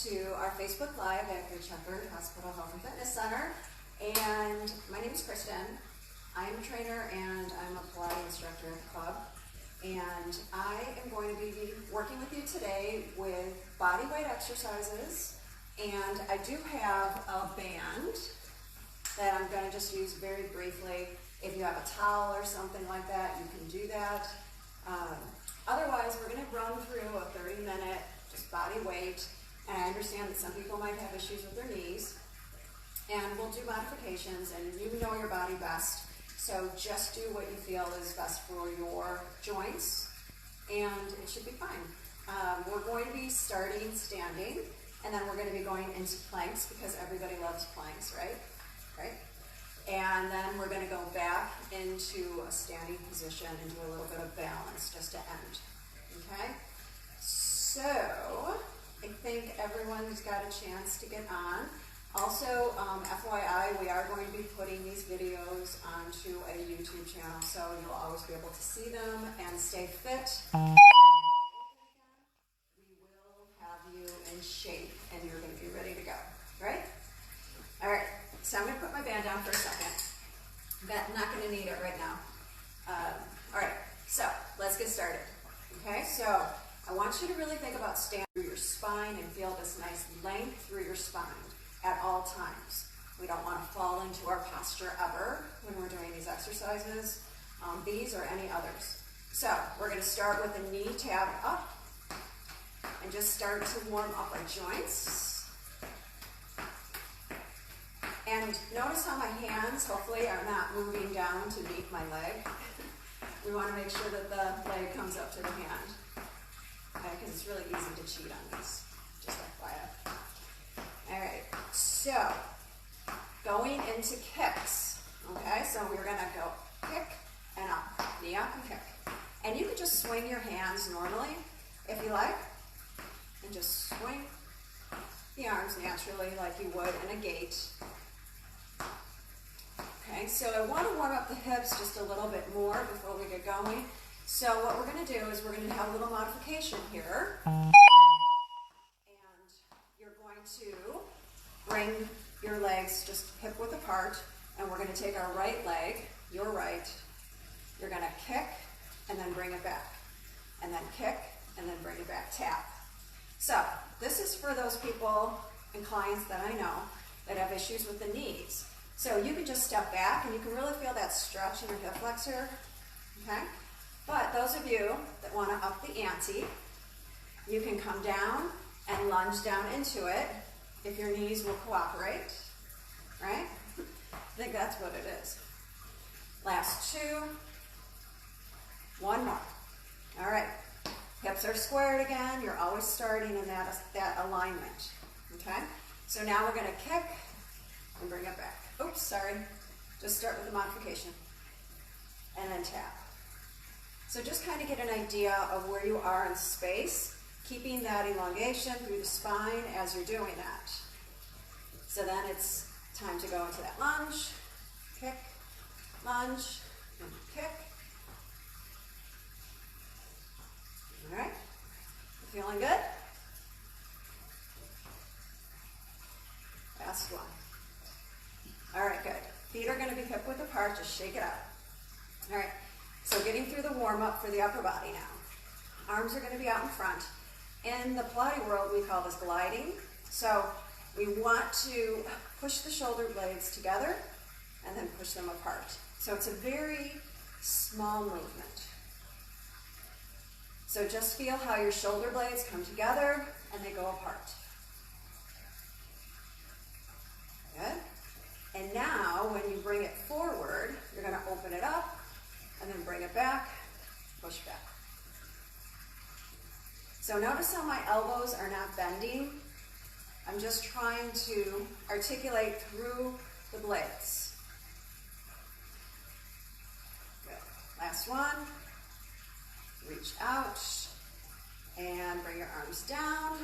to our Facebook Live at Good Shepherd Hospital Health and Fitness Center. And my name is Kristin. I'm a trainer and I'm a Pilates instructor at the club. And I am going to be working with you today with body weight exercises. And I do have a band that I'm going to just use very briefly. If you have a towel or something like that, you can do that. Otherwise, we're going to run through a 30-minute just body weight. And I understand that some people might have issues with their knees. And we'll do modifications, and you know your body best. So just do what you feel is best for your joints, and it should be fine. We're going to be starting standing, and then we're going to be going into planks because everybody loves planks, right? Right? And then we're going to go back into a standing position and do a little bit of balance just to end. Okay? So, I think everyone's got a chance to get on. Also, FYI, we are going to be putting these videos onto a YouTube channel, so you'll always be able to see them and stay fit. We will have you in shape, and you're going to be ready to go, right? All right, so I'm going to put my band down for a second. I'm not going to need it right now. All right, so let's get started. Okay, so I want you to really think about standing through your spine and feel this nice length through your spine at all times. We don't want to fall into our posture ever when we're doing these exercises, these or any others. So we're going to start with a knee tab up and just start to warm up our joints. And notice how my hands hopefully are not moving down to meet my leg. We want to make sure that the leg comes up to the hand, because it's really easy to cheat on these, just FYI. All right, so going into kicks, okay? So we're gonna go kick and up, knee up and kick. And you can just swing your hands normally, if you like, and just swing the arms naturally like you would in a gait. Okay, so I want to warm up the hips just a little bit more before we get going. So what we're gonna do is we're gonna have a little modification here. To bring your legs just hip width apart, and we're going to take our right leg, your right, you're going to kick and then bring it back, and then kick and then bring it back, tap. So this is for those people and clients that I know that have issues with the knees. So you can just step back and you can really feel that stretch in your hip flexor, okay? But those of you that want to up the ante, you can come down and lunge down into it if your knees will cooperate, right? I think that's what it is. Last two. One more. All right. Hips are squared again. You're always starting in that alignment, okay? So now we're going to kick and bring it back. Oops, sorry. Just start with the modification. And then tap. So just kind of get an idea of where you are in space, keeping that elongation through the spine as you're doing that. So then it's time to go into that lunge, kick, lunge, and kick. All right, feeling good? Last one. All right, good. Feet are going to be hip width apart, just shake it out. All right, so getting through the warm up for the upper body now. Arms are going to be out in front. In the Pilates world, we call this gliding. So we want to push the shoulder blades together and then push them apart. So it's a very small movement. So just feel how your shoulder blades come together and they go apart. Good. And now when you bring it forward, you're going to open it up and then bring it back, push back. So notice how my elbows are not bending. I'm just trying to articulate through the blades. Good. Last one. Reach out and bring your arms down.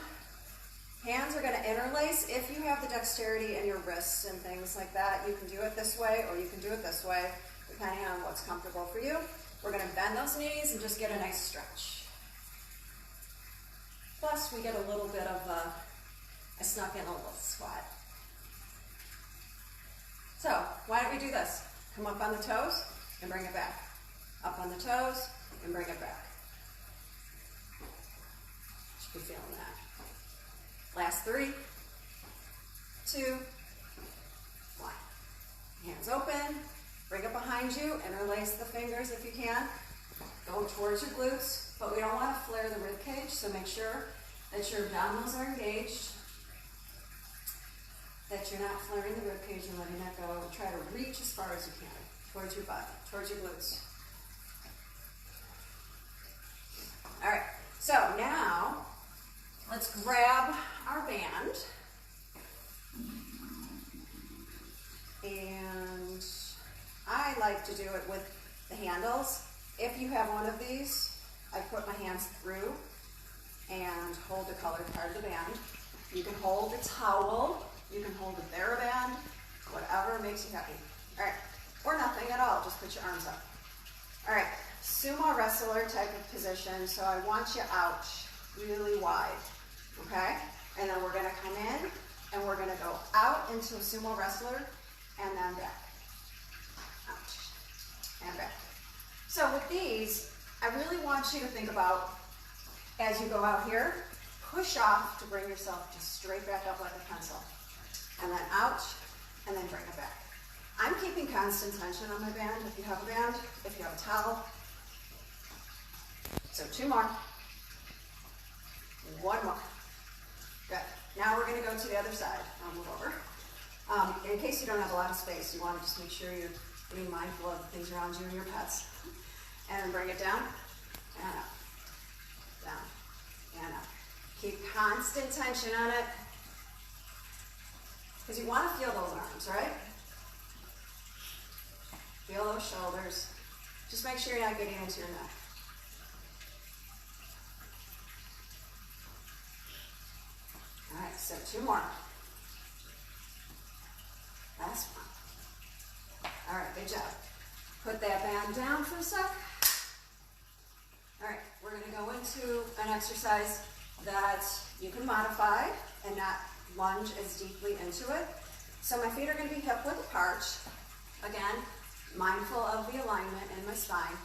Hands are going to interlace. If you have the dexterity in your wrists and things like that, you can do it this way or you can do it this way, depending on what's comfortable for you. We're going to bend those knees and just get a nice stretch. Plus, we get a little bit of I snuck in a little squat. So why don't we do this? Come up on the toes and bring it back. Up on the toes and bring it back. Should be feeling that. Last 3, 2, 1. Hands open. Bring it behind you. Interlace the fingers if you can. Go towards your glutes, but we don't want to flare the rib cage, so make sure that your abdominals are engaged, that you're not flaring the rib cage and letting that go. Try to reach as far as you can towards your butt, towards your glutes. All right, so now let's grab our band. And I like to do it with the handles. If you have one of these, I put my hands through and hold the colored part of the band. You can hold a towel, you can hold a TheraBand, whatever makes you happy. All right, or nothing at all, just put your arms up. All right, sumo wrestler type of position, so I want you out really wide, okay? And then we're gonna come in and we're gonna go out into a sumo wrestler and then back. Out and back. So with these, I really want you to think about, as you go out here, push off to bring yourself just straight back up like a pencil. And then out, and then bring it back. I'm keeping constant tension on my band. If you have a band, if you have a towel. So 2 more. 1 more. Good. Now we're going to go to the other side. I'll move over. In case you don't have a lot of space, you want to just make sure you're being mindful of the things around you and your pets. And bring it down, and up, down, and up. Keep constant tension on it, because you want to feel those arms, right? Feel those shoulders. Just make sure you're not getting into your neck. All right, so 2 more. Last one. All right, good job. Put that band down for a sec. All right, we're going to go into an exercise that you can modify and not lunge as deeply into it. So my feet are going to be hip width apart. Again, mindful of the alignment in my spine.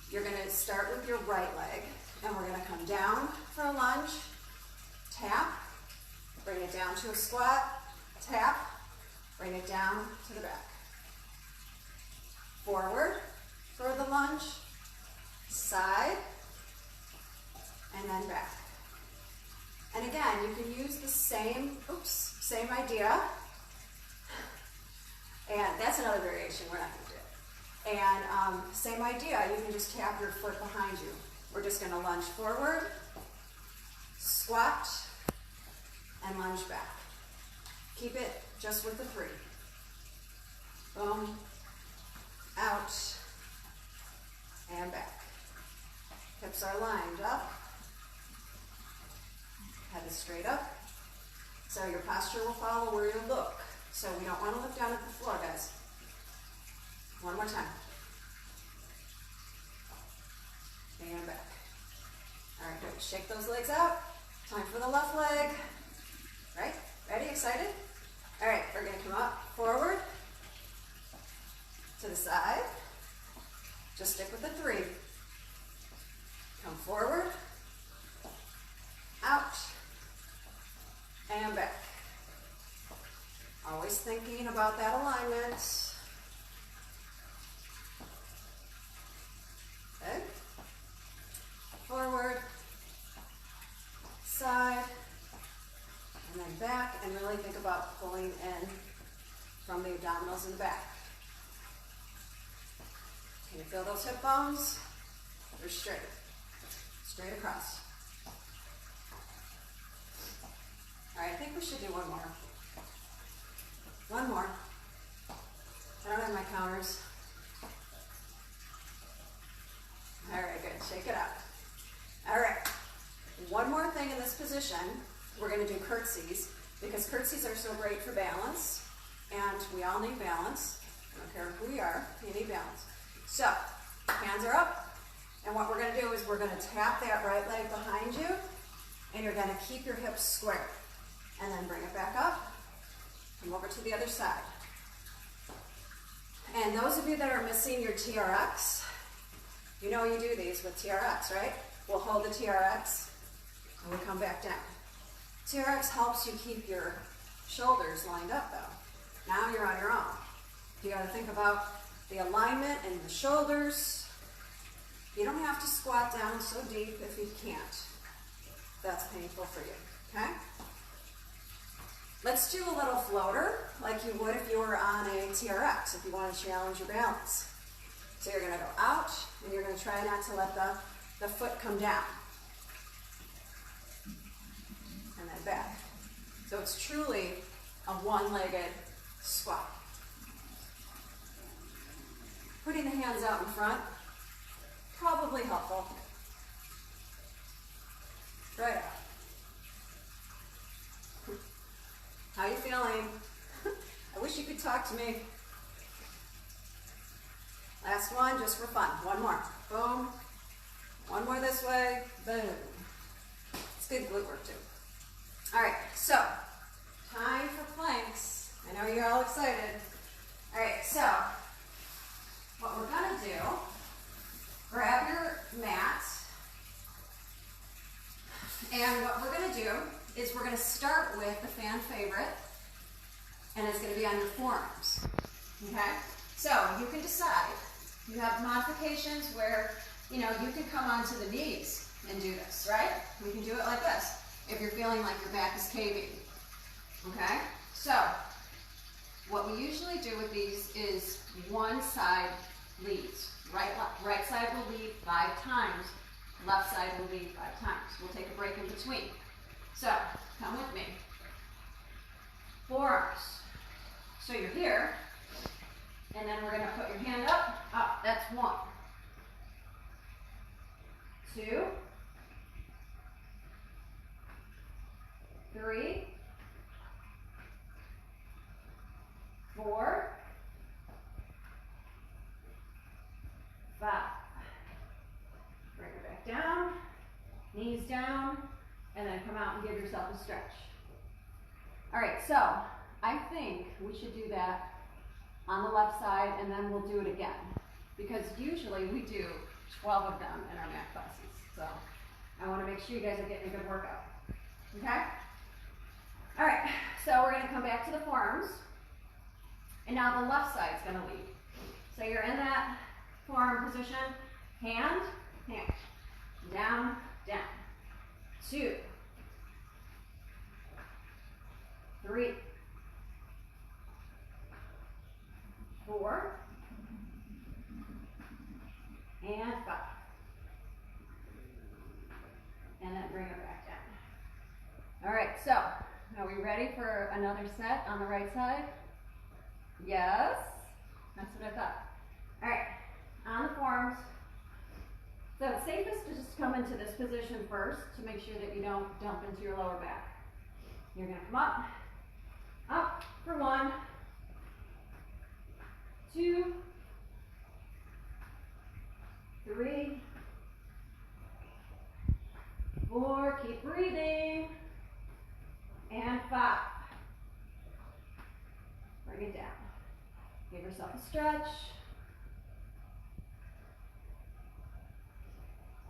You're going to start with your right leg, and we're going to come down for a lunge, tap, bring it down to a squat, tap, bring it down to the back. Forward for the lunge, side, and then back. And again, you can use the same idea. And that's another variation, we're not going to do it. And same idea, you can just tap your foot behind you. We're just going to lunge forward, squat, and lunge back. Keep it just with the 3. Boom, out, and back. Hips are lined up. Head is straight up. So your posture will follow where you look. So we don't want to look down at the floor, guys. 1 more time. And back. All right, good. Shake those legs out. Time for the left leg. Right? Ready? Excited? All right, we're going to come up, forward, to the side. Just stick with the 3. Come forward, out, and back. Always thinking about that alignment. Okay. Forward, side, and then back, and really think about pulling in from the abdominals in the back. Can you feel those hip bones? They're straight. Straight across. All right, I think we should do 1 more. 1 more. I don't have my counters. All right, good. Shake it out. All right. 1 more thing in this position. We're going to do curtsies, because curtsies are so great for balance, and we all need balance. I don't care who we are, you need balance. So, hands are up, and what we're going to do is we're going to tap that right leg behind you, and you're going to keep your hips square. and then bring it back up. Come over to the other side. And those of you that are missing your TRX, you know you do these with TRX, right? We'll hold the TRX and we come back down. TRX helps you keep your shoulders lined up though. Now you're on your own. You gotta think about the alignment and the shoulders. You don't have to squat down so deep if you can't. That's painful for you, okay? Let's do a little floater like you would if you were on a TRX, if you want to challenge your balance. So you're going to go out, and you're going to try not to let the foot come down. And then back. So it's truly a one-legged squat. Putting the hands out in front, probably helpful. Right out. How you feeling? I wish you could talk to me. Last one, just for fun. One more. Boom. One more this way. Boom. It's good glute work too. All right, so time for planks. I know you're all excited. All right, so what we're gonna do, grab your mat, and what we're gonna do is we're gonna start with the fan favorite, and it's gonna be on your forearms, okay? So you can decide. You have modifications where, you know, you can come onto the knees and do this, right? We can do it like this, if you're feeling like your back is caving, okay? So what we usually do with these is one side leads. Right side will lead 5 times, left side will lead 5 times. We'll take a break in between. So, come with me. Forearms. So you're here, and then we're going to put your hand up. Up. That's 1. 2. 3. 4. 5. Bring it back down. Knees down. And then come out and give yourself a stretch. All right, so I think we should do that on the left side, and then we'll do it again. Because usually we do 12 of them in our mat classes. So I want to make sure you guys are getting a good workout. Okay? All right, so we're going to come back to the forearms. And now the left side's going to lead. So you're in that forearm position. Hand, hand. Down, down. 2. 3. 4. And 5. And then bring it back down. All right, so are we ready for another set on the right side? Yes? That's what I thought. All right, on the forearms. So it's safest to just come into this position first to make sure that you don't dump into your lower back. You're going to come up for 1, 2, 3, 4, keep breathing, and 5. Bring it down. Give yourself a stretch.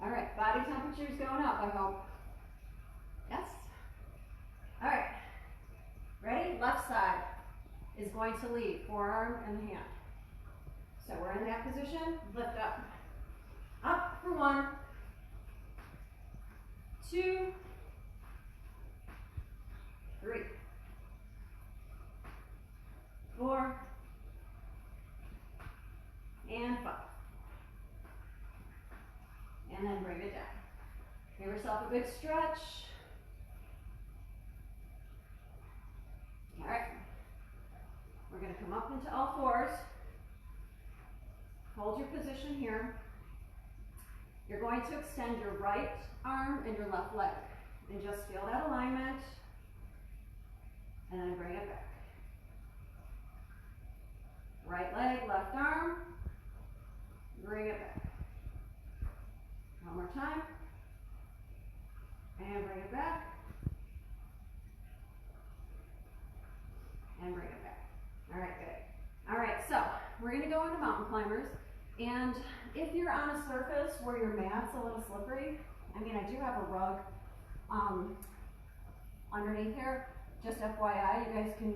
All right, body temperature is going up, I hope. Yes? All right, ready? Left side is going to lead, forearm and the hand. So we're in that position, lift up. Up for 1, 2, 3, 4, and 5. And then bring it down. Give yourself a big stretch. All right. We're going to come up into all fours. Hold your position here. You're going to extend your right arm and your left leg. And just feel that alignment. And then bring it back. Right leg, left arm. Bring it back. One more time. And bring it back. climbers. And if you're on a surface where your mat's a little slippery, I mean, I do have a rug underneath here. Just FYI, you guys can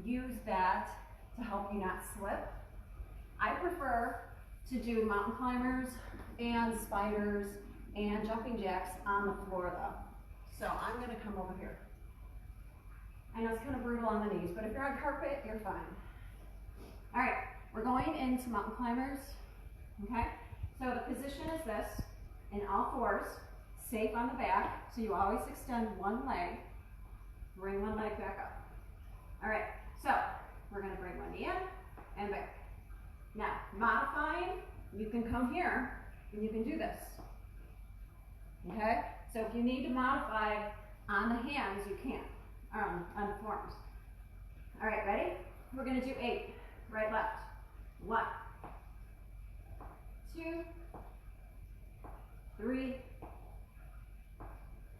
use that to help you not slip. I prefer to do mountain climbers and spiders and jumping jacks on the floor though. So I'm gonna come over here. I know it's kind of brutal on the knees, but if you're on carpet, you're fine. All right, we're going into mountain climbers, okay? So the position is this, in all fours, safe on the back, so you always extend one leg, bring one leg back up. All right, so we're gonna bring one knee in and back. Now, modifying, you can come here and you can do this, okay? So if you need to modify on the hands, you can, on the forearms. All right, ready? We're gonna do 8, right, left. 1, 2, 3,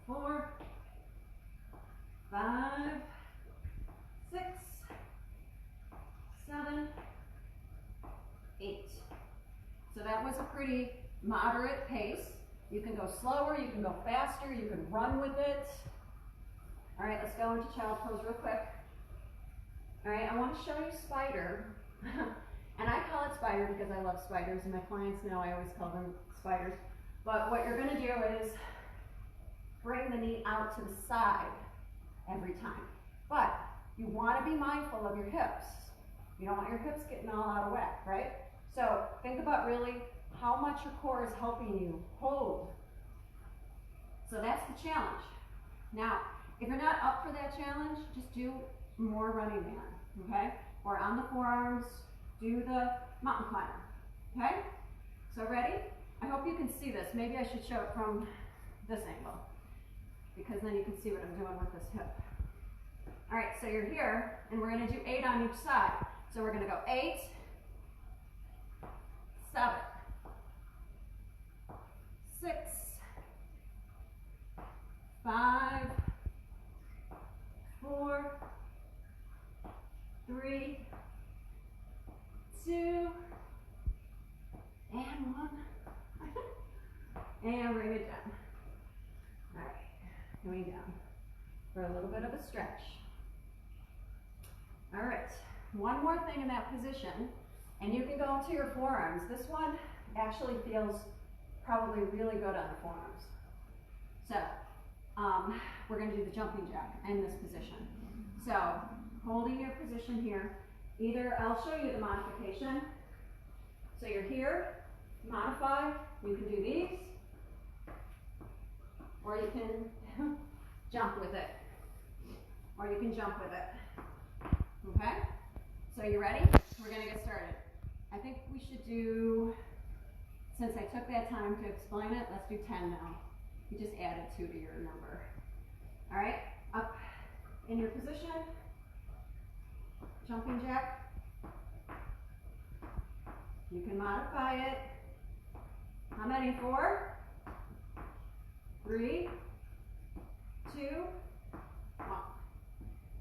4, 5, 6, 7, 8. So that was a pretty moderate pace. You can go slower, you can go faster, you can run with it. All right, let's go into child pose real quick. All right, I want to show you spider. And I call it spider because I love spiders, and my clients know I always call them spiders. But what you're going to do is bring the knee out to the side every time. But you want to be mindful of your hips. You don't want your hips getting all out of whack, right? So think about really how much your core is helping you hold. So that's the challenge. Now, if you're not up for that challenge, just do more running man, okay? Or on the forearms, do the mountain climber, okay? So ready? I hope you can see this. Maybe I should show it from this angle, because then you can see what I'm doing with this hip. All right, so you're here, and we're gonna do 8 on each side. So we're gonna go 8, 7, 6, 5, 4, 3, 2, and 1. And bring it down. All right, coming down for a little bit of a stretch. All right, one more thing in that position, and you can go into your forearms. This one actually feels probably really good on the forearms. So we're going to do the jumping jack in this position. So holding your position here, either I'll show you the modification. So you're here, modify, you can do these, or you can jump with it, or you can jump with it. Okay? So you ready? We're going to get started. I think we should do, since I took that time to explain it, let's do 10 now. You just added 2 to your number. All right, up in your position, jumping jack. You can modify it. How many? 4, 3, 2, 1.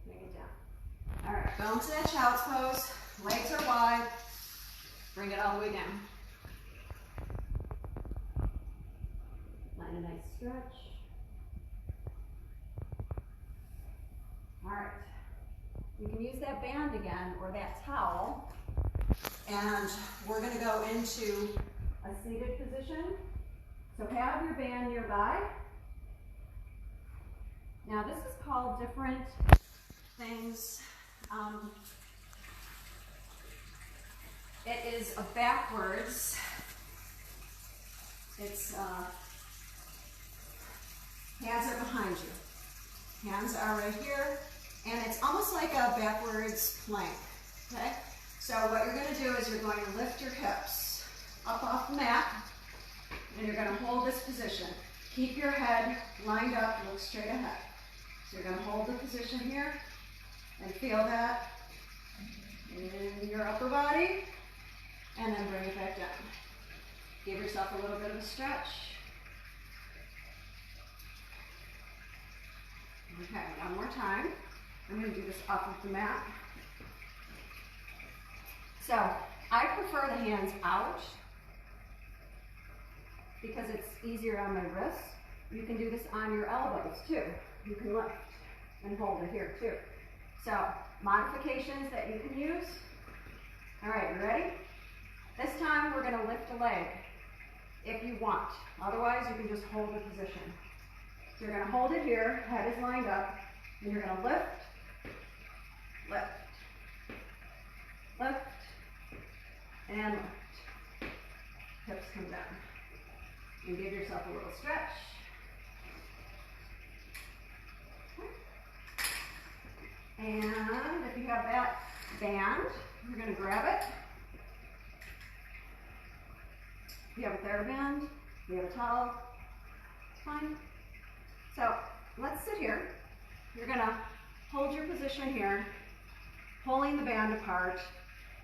Bring it down. All right, go into that child's pose. Legs are wide. Bring it all the way down. Find a nice stretch. All right. You can use that band again or that towel. And we're going to go into a seated position. So have your band nearby. Now this is called different things. It is a backwards. It's hands are behind you. Hands are right here, and it's almost like a backwards plank. Okay. So what you're going to do is you're going to lift your hips up off the mat, and you're going to hold this position. Keep your head lined up, look straight ahead. So you're going to hold the position here and feel that in your upper body, and then bring it back down. Give yourself a little bit of a stretch. Okay, one more time. I'm going to do this off of the mat. So I prefer the hands out because it's easier on my wrists. You can do this on your elbows too. You can lift and hold it here too. So modifications that you can use. All right, you ready? This time we're going to lift a leg if you want. Otherwise, you can just hold the position. So you're going to hold it here, head is lined up, and you're going to lift, lift, lift, and lift. Hips come down. And give yourself a little stretch. And if you have that band, you're going to grab it. If you have a TheraBand, you have a towel, it's fine. So let's sit here. You're going to hold your position here, pulling the band apart,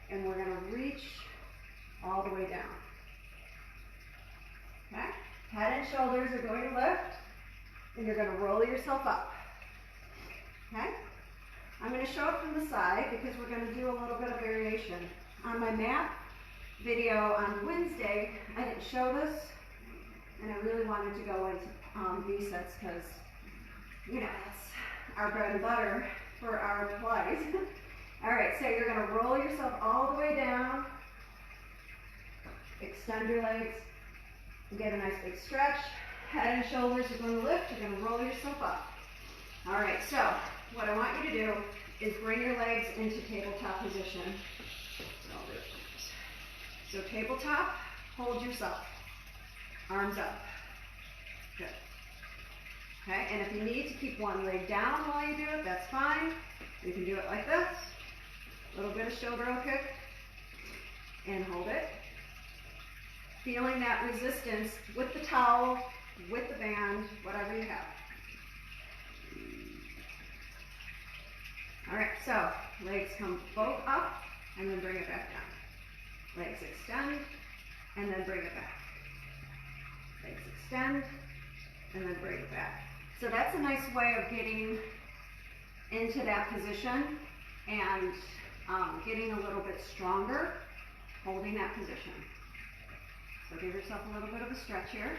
and we're going to reach all the way down. Okay? Head and shoulders are going to lift, and you're going to roll yourself up. Okay? I'm going to show it from the side because we're going to do a little bit of variation. On my mat video on Wednesday, I didn't show this, and I really wanted to go into V-sets because, you know, that's our bread and butter for our Pilates. All right, so you're going to roll yourself all the way down, extend your legs, get a nice big stretch. Head and shoulders are going to lift. You're going to roll yourself up. All right, so what I want you to do is bring your legs into tabletop position. So tabletop, hold yourself. Arms up. Good. Okay, and if you need to keep one leg down while you do it, that's fine. You can do it like this. A little bit of shoulder roll kick. And hold it. Feeling that resistance with the towel, with the band, whatever you have. All right, so legs come both up and then bring it back down. Legs extend and then bring it back. Legs extend and then bring it back. So that's a nice way of getting into that position and getting a little bit stronger, holding that position. So give yourself a little bit of a stretch here.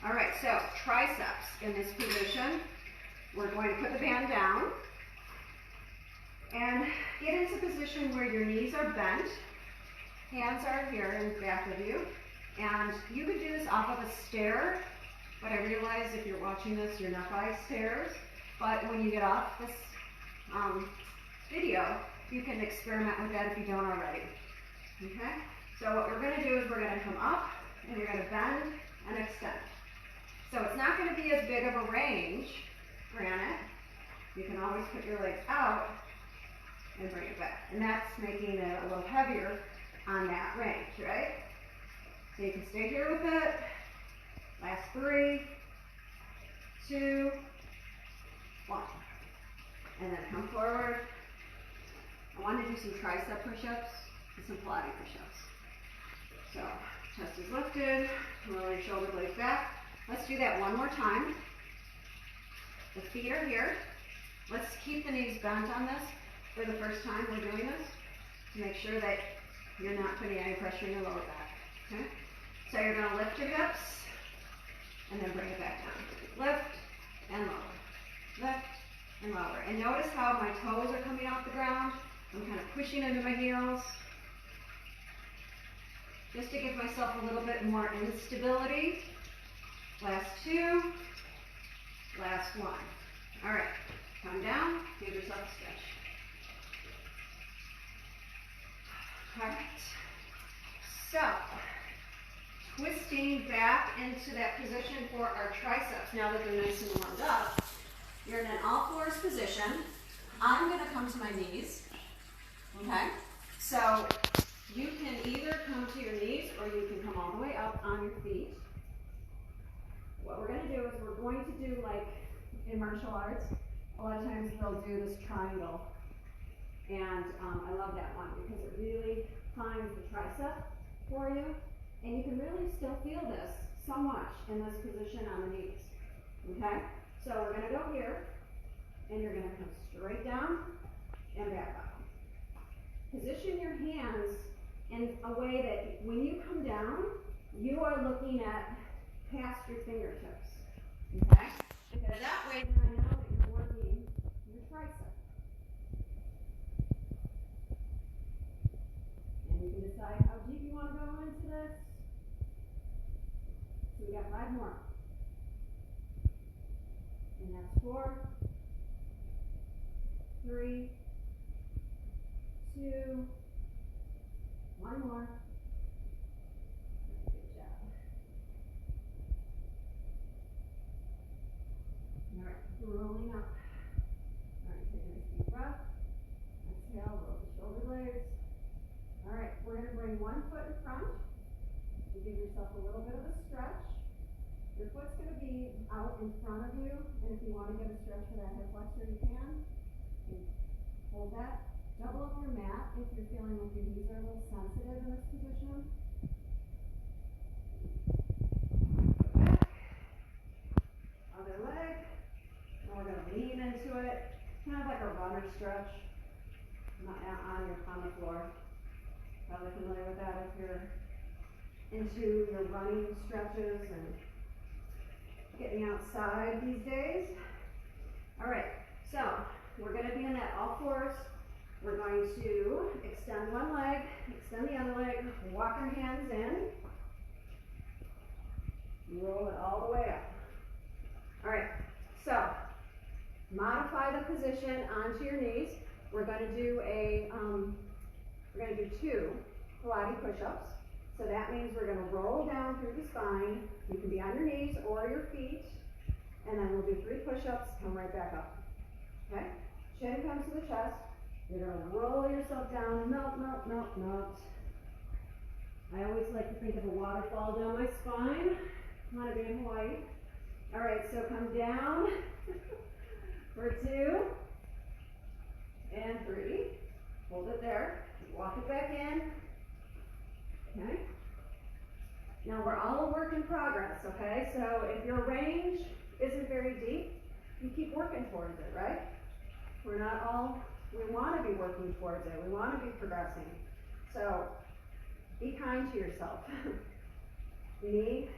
All right, so triceps in this position. We're going to put the band down and get into a position where your knees are bent, hands are here in back of you, and you could do this off of a stair, but I realize if you're watching this, you're not by stairs, but when you get off this video, you can experiment with that if you don't already. Okay? So what we're going to do is we're going to come up and you're going to bend and extend. So it's not going to be as big of a range, granted. You can always put your legs out and bring it back. And that's making it a little heavier on that range, right? So you can stay here with it. Last 3, 2, 1. And then come forward. I want to do some tricep push-ups and some Pilates push-ups. So chest is lifted, roll your shoulder blades back. Let's do that one more time. The feet are here. Let's keep the knees bent on this for the first time we're doing this to make sure that you're not putting any pressure in your lower back. Okay? So you're going to lift your hips and then bring it back down. Lift and lower. Lift and lower. And notice how my toes are coming off the ground. I'm kind of pushing into my heels just to give myself a little bit more instability. Last 2, last 1. All right, come down, give yourself a stretch. All right, so twisting back into that position for our triceps. Now that they're nice and warmed up, you're in an all-fours position. I'm going to come to my knees. Okay, so you can either come to your knees or you can come all the way up on your feet. What we're going to do is we're going to do like in martial arts, a lot of times they'll do this triangle. And I love that one because it really finds the tricep for you. And you can really still feel this so much in this position on the knees. Okay, so we're going to go here and you're going to come straight down and back up. Position your hands in a way that when you come down, you are looking at past your fingertips, okay? Because that way then I know that you're working your tricep. And you can decide how deep you want to go into this. So we got 5 more. And that's 4, 3, 2, 1 more. Good job. All right, rolling up. All right, take a nice deep breath. Exhale, roll the shoulder blades. All right, we're going to bring one foot in front. You give yourself a little bit of a stretch. Your foot's going to be out in front of you, and if you want to get a stretch for that hip flexor, you can. You hold that. Double up your mat if you're feeling like your knees are a little sensitive in this position. Back. Other leg. And we're going to lean into it, kind of like a runner stretch on the floor. Probably familiar with that if you're into your running stretches and getting outside these days. All right, so we're going to be in that all fours. We're going to extend one leg, extend the other leg, walk your hands in, roll it all the way up. All right, so modify the position onto your knees. We're going to do we're going to do 2 Pilates push-ups. So that means we're going to roll down through the spine. You can be on your knees or your feet, and then we'll do 3 push-ups, come right back up. Okay? Chin comes to the chest. You're going to roll yourself down, melt, melt, melt, melt. I always like to think of a waterfall down my spine. Want to be in Hawaii. All right, so come down for 2 and 3. Hold it there. Walk it back in. Okay? Now we're all a work in progress, okay? So if your range isn't very deep, you keep working towards it, right? We're not all, we want to be working towards it. We want to be progressing. So be kind to yourself. Knees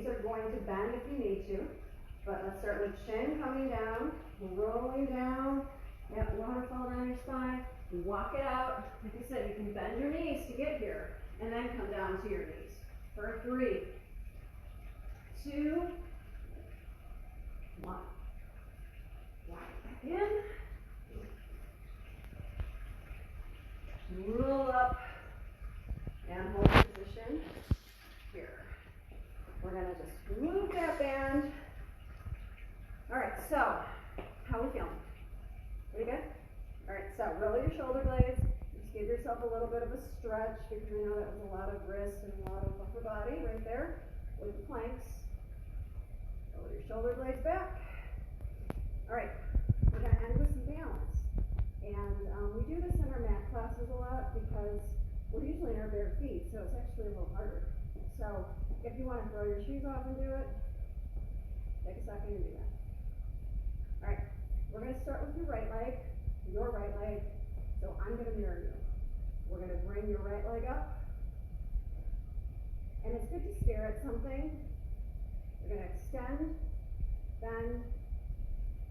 are going to bend if you need to, but let's start with chin coming down, rolling down, that waterfall down your spine. Walk it out. Like I said, you can bend your knees to get here, and then come down to your knees. For 3, 2, 1. Walk it back in. Roll up and hold position here. We're going to just move that band. All right, so how are we feeling? Pretty good? All right, so roll your shoulder blades. Just give yourself a little bit of a stretch because we know that was a lot of wrist and a lot of upper body right there with the planks. Roll your shoulder blades back. All right, we're going to end with some balance. And we do this in our mat classes a lot because we're usually in our bare feet, so it's actually a little harder. So if you want to throw your shoes off and do it, take a second and do that. All right, we're going to start with your right leg. So I'm going to mirror you. We're going to bring your right leg up. And it's good to stare at something. We're going to extend, bend,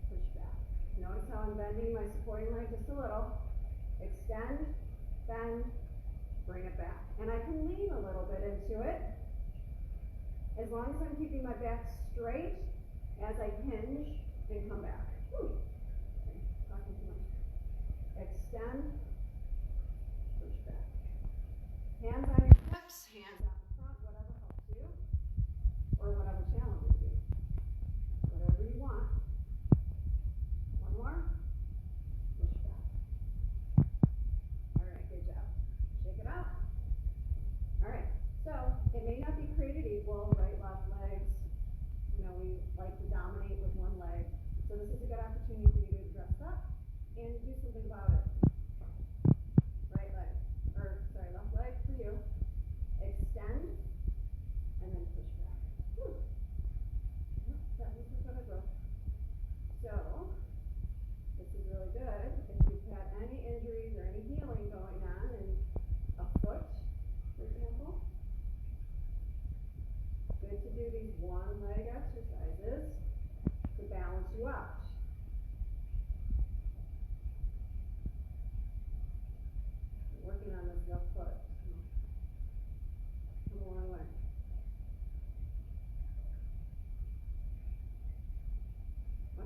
push back. Notice how I'm bending my supporting leg just a little. Extend, bend, bring it back. And I can lean a little bit into it. As long as I'm keeping my back straight as I hinge and come back. Whew. Talking too much. Extend, push back. Hands on your hips, hands out in front, whatever helps you, or whatever challenges you. Whatever you want. One more. Push back. All right, good job. Shake it out. All right, so it may not be created equal, right, left legs. You know, we like to dominate with one leg. So this is a good opportunity for you to dress up and do something about it. Right leg, left leg for you. Extend, and then push back. Whew. That was a good growth. So, this is really good if you've had any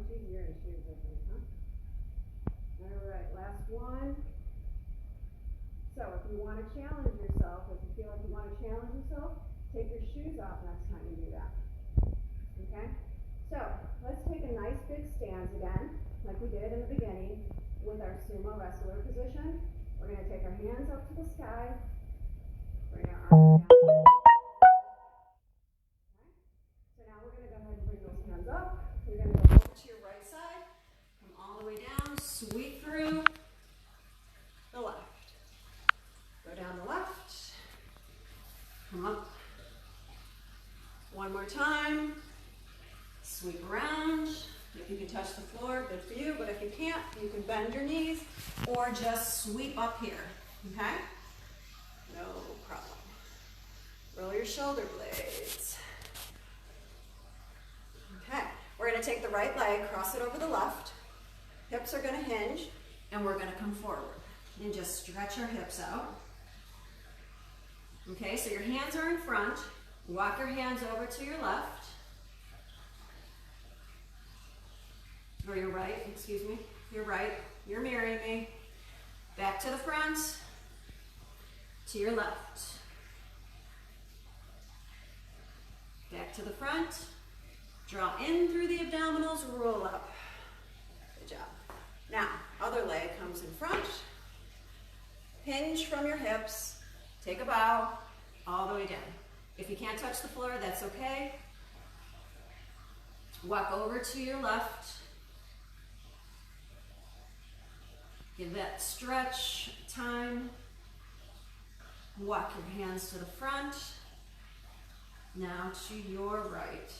much easier in shoes, I think, huh? All right, last one. So if you want to challenge yourself, if you feel like you want to challenge yourself, take your shoes off next time you do that. Okay? So let's take a nice big stance again, like we did in the beginning with our sumo wrestler position. We're going to take our hands up to the sky, bring our arms down. Okay? So now we're going to go ahead and bring those hands up. You're going to go over to your right side, come all the way down, sweep through the left. Go down the left, come up. One more time, sweep around. If you can touch the floor, good for you, but if you can't, you can bend your knees or just sweep up here, okay? No problem. Roll your shoulder blades. Okay, we're gonna take the right leg, cross it over the left. Hips are gonna hinge, and we're gonna come forward and just stretch our hips out. Okay, so your hands are in front. Walk your hands over to your left. Or your right, excuse me. Your right, you're mirroring me. Back to the front, to your left. Back to the front. Draw in through the abdominals, roll up. Good job. Now, other leg comes in front. Hinge from your hips. Take a bow all the way down. If you can't touch the floor, that's okay. Walk over to your left. Give that stretch time. Walk your hands to the front. Now to your right.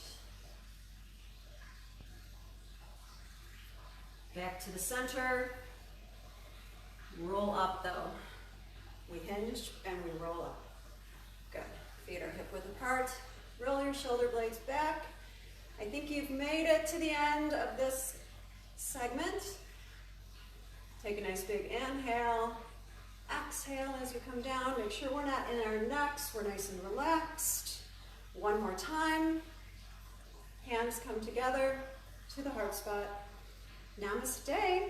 Back to the center. Roll up though. We hinge and we roll up. Good. Feet are hip width apart. Roll your shoulder blades back. I think you've made it to the end of this segment. Take a nice big inhale. Exhale as you come down. Make sure we're not in our necks. We're nice and relaxed. One more time. Hands come together to the heart spot. Namaste.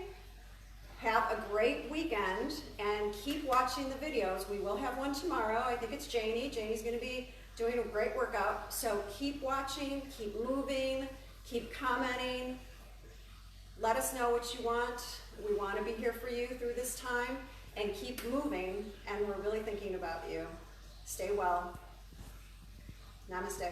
Have a great weekend and keep watching the videos. We will have one tomorrow. I think it's Janie. Janie's going to be doing a great workout. So keep watching, keep moving, keep commenting. Let us know what you want. We want to be here for you through this time, and keep moving, and we're really thinking about you. Stay well. Namaste.